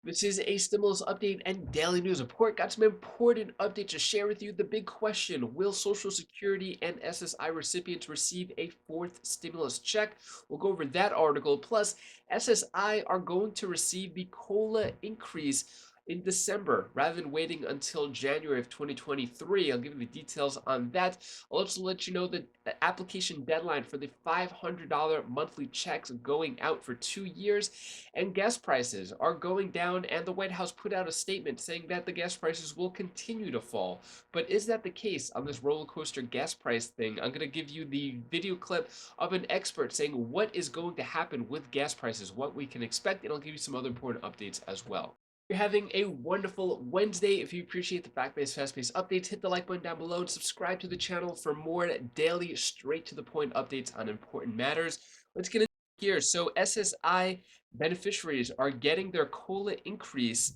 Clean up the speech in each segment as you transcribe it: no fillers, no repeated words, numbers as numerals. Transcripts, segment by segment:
This is a stimulus update and daily news report. Got some important updates to share with you. The big question: will Social Security and SSI recipients receive a fourth stimulus check? We'll go over that article. Plus, SSI are going to receive the COLA increase in December rather than waiting until January of 2023. I'll give you the details on that. I'll also let you know the application deadline for the $500 monthly checks going out for 2 years, and gas prices are going down, and the White House put out a statement saying that the gas prices will continue to fall. But is that the case on this roller coaster gas price thing? I'm going to give you the video clip of an expert saying what is going to happen with gas prices, what we can expect, and I'll give you some other important updates as well. You're having a wonderful Wednesday. If you appreciate the fact-based, fast-paced updates, hit the like button down below and subscribe to the channel for more daily, straight-to-the-point updates on important matters. Let's get into here. So SSI beneficiaries are getting their COLA increase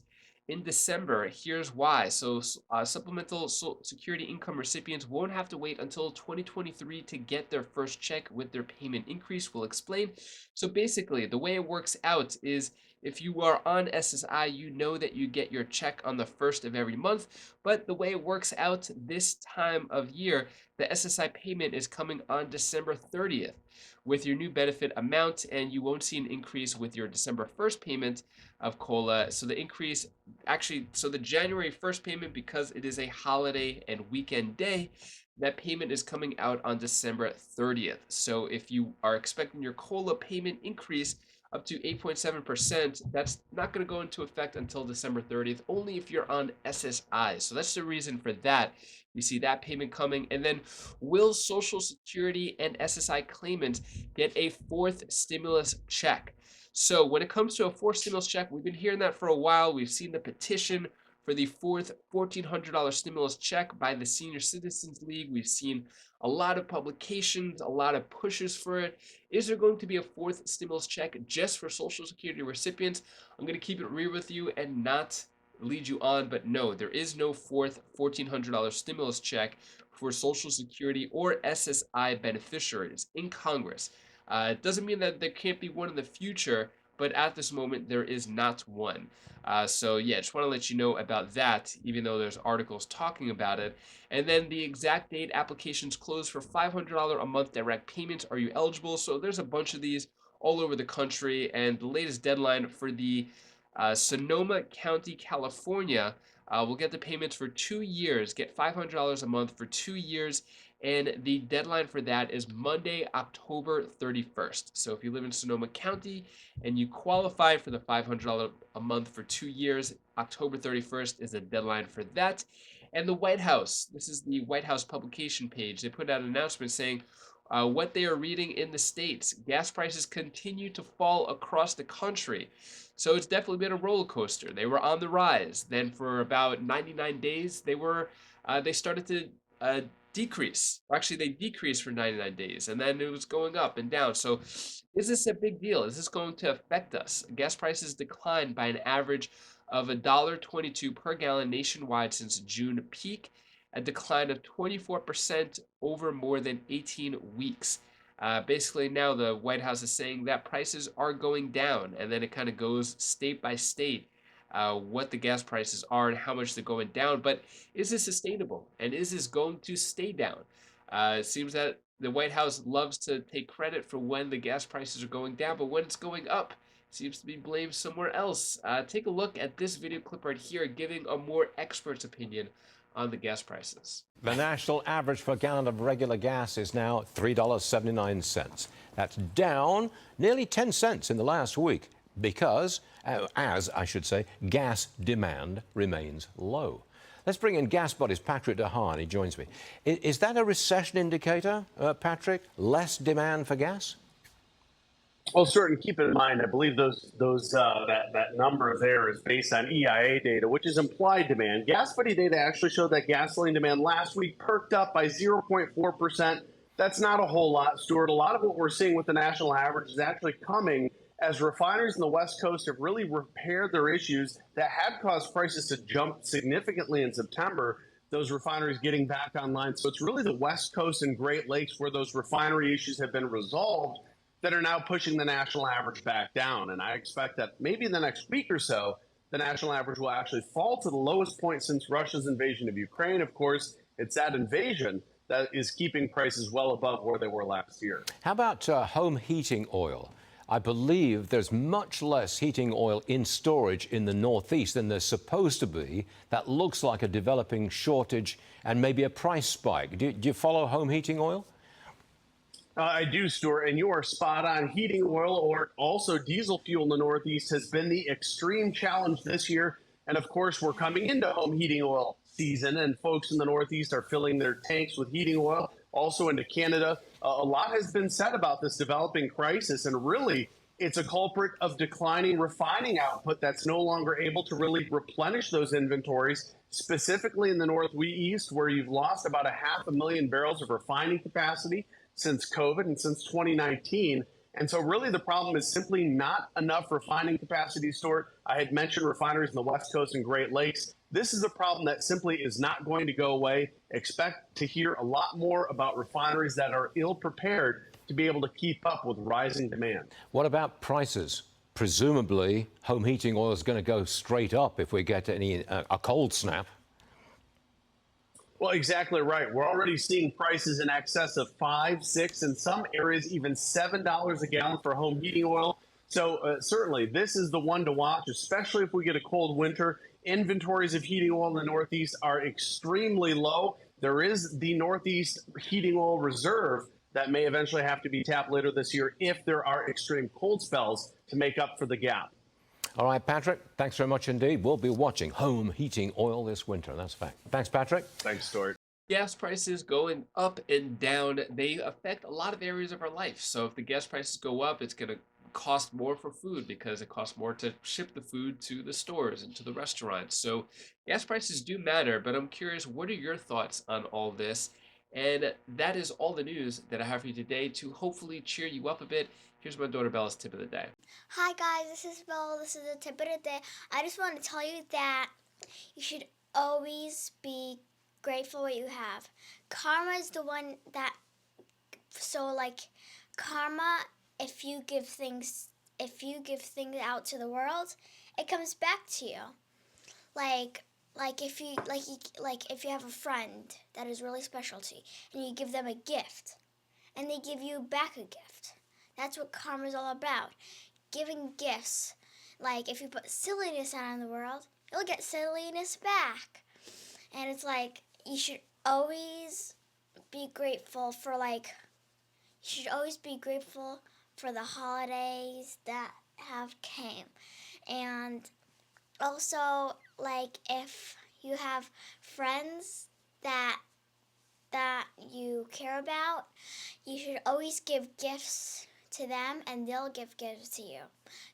in December. Here's why. So supplemental security income recipients won't have to wait until 2023 to get their first check with their payment increase. We'll explain. So basically, the way it works out is if you are on SSI, you know that you get your check on the first of every month. But the way it works out this time of year, the SSI payment is coming on December 30th with your new benefit amount, and you won't see an increase with your December 1st payment of COLA. So the increase, actually, so the January 1st payment, because it is a holiday and weekend day, that payment is coming out on December 30th. So if you are expecting your COLA payment increase up to 8.7%, that's not going to go into effect until December 30th, only if you're on SSI. So that's the reason for that. You see that payment coming. And then, will Social Security and SSI claimants get a fourth stimulus check? So when it comes to a fourth stimulus check, we've been hearing that for a while. We've seen the petition for the fourth $1,400 stimulus check by the Senior Citizens League. We've seen a lot of publications, a lot of pushes for it. Is there going to be a fourth stimulus check just for Social Security recipients? I'm going to keep it real with you and not lead you on, but no, there is no fourth $1,400 stimulus check for Social Security or SSI beneficiaries in Congress. It doesn't mean that there can't be one in the future, but at this moment, there is not one. So yeah, just want to let you know about that, even though there's articles talking about it. And then the exact date applications close for $500 a month direct payments. Are you eligible? So there's a bunch of these all over the country, and the latest deadline for the Sonoma County, California, will get the payments for 2 years, get $500 a month for 2 years, and the deadline for that is Monday, October 31st. So if you live in Sonoma County and you qualify for the $500 a month for 2 years, October 31st is the deadline for that. And the White House, this is the White House publication page, they put out an announcement saying what they are reading in the States. Gas prices continue to fall across the country. So it's definitely been a roller coaster. They were on the rise. Then for about 99 days, they started to decrease. Or actually, they decreased for 99 days, and then it was going up and down. So is this a big deal? Is this going to affect us? Gas prices declined by an average of $1.22 per gallon nationwide since June peak, a decline of 24% over more than 18 weeks. Basically, now the White House is saying that prices are going down, and then it kind of goes state by state what the gas prices are and how much they're going down. But is this sustainable, and is this going to stay down? It seems that the White House loves to take credit for when the gas prices are going down, but when it's going up, it seems to be blamed somewhere else. Take a look at this video clip right here, giving a more expert's opinion on the gas prices. The national average for a gallon of regular gas is now $3.79. That's down nearly 10 cents in the last week because, as I should say, gas demand remains low. Let's bring in Gas Buddies Patrick DeHaan. He joins me. Is that a recession indicator, Patrick? Less demand for gas? Well, certainly keep in mind, I believe that number there is based on EIA data, which is implied demand. Gas Buddy data actually showed that gasoline demand last week perked up by 0.4%. That's not a whole lot, Stuart. A lot of what we're seeing with the national average is actually coming as refineries in the West Coast have really repaired their issues that had caused prices to jump significantly in September. Those refineries getting back online. So it's really the West Coast and Great Lakes where those refinery issues have been resolved that are now pushing the national average back down. And I expect that maybe in the next week or so, the national average will actually fall to the lowest point since Russia's invasion of Ukraine. Of course, it's that invasion that is keeping prices well above where they were last year. How about home heating oil? I believe there's much less heating oil in storage in the Northeast than there's supposed to be. That looks like a developing shortage and maybe a price spike. Do you follow home heating oil? I do, Stuart, and you are spot on. Heating oil or also diesel fuel in the Northeast has been the extreme challenge this year. And of course, we're coming into home heating oil season, and folks in the Northeast are filling their tanks with heating oil. Also into Canada. A lot has been said about this developing crisis, and really, it's a culprit of declining refining output that's no longer able to really replenish those inventories, specifically in the Northeast, where you've lost about 500,000 barrels of refining capacity since COVID and since 2019. And so really the problem is simply not enough refining capacity stored. I had mentioned refineries in the West Coast and Great Lakes. This is a problem that simply is not going to go away. Expect to hear a lot more about refineries that are ill prepared to be able to keep up with rising demand. What about prices? Presumably, home heating oil is going to go straight up if we get a cold snap. Well, exactly right. We're already seeing prices in excess of $5, $6, in some areas even $7 a gallon for home heating oil. So certainly this is the one to watch, especially if we get a cold winter. Inventories of heating oil in the Northeast are extremely low. There is the Northeast heating oil reserve that may eventually have to be tapped later this year if there are extreme cold spells to make up for the gap. All right, Patrick, thanks very much indeed. We'll be watching home heating oil this winter. That's a fact. Thanks, Patrick. Thanks, Stuart. Gas prices going up and down, they affect a lot of areas of our life. So if the gas prices go up, it's going to cost more for food because it costs more to ship the food to the stores and to the restaurants. So gas prices do matter, but I'm curious, what are your thoughts on all this? And that is all the news that I have for you today to hopefully cheer you up a bit. Here's my daughter Bella's tip of the day. Hi guys, this is Bella. This is the tip of the day. I just want to tell you that you should always be grateful what you have. Karma is the one that, karma, if you give things out to the world, it comes back to you. If you have a friend that is really special to you and you give them a gift and they give you back a gift. That's what karma is all about. Giving gifts. Like if you put silliness out in the world, you'll get silliness back. And it's like you should always be grateful for the holidays that have came. And also if you have friends that you care about, you should always give gifts to them and they'll give gifts to you,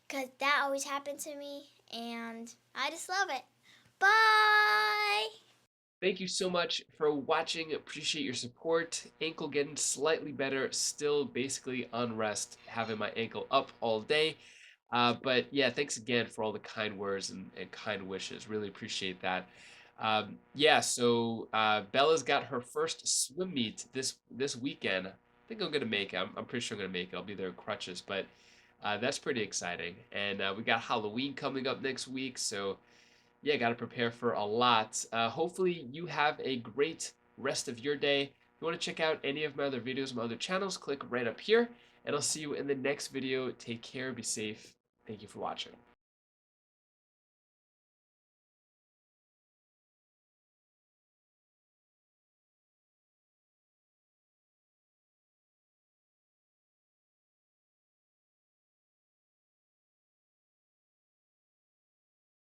because that always happened to me and I just love it. Bye. Thank you so much for watching. Appreciate your support. Ankle getting slightly better, still basically on rest, having my ankle up all day. But yeah, thanks again for all the kind words and kind wishes. Really appreciate that. So Bella's got her first swim meet this weekend. I think I'm gonna make it. I'm pretty sure I'm gonna make it. I'll be there in crutches, but that's pretty exciting. And we got Halloween coming up next week, so yeah, got to prepare for a lot. Hopefully you have a great rest of your day. If you want to check out any of my other videos, my other channels, click right up here, and I'll see you in the next video. Take care, be safe. Thank you for watching.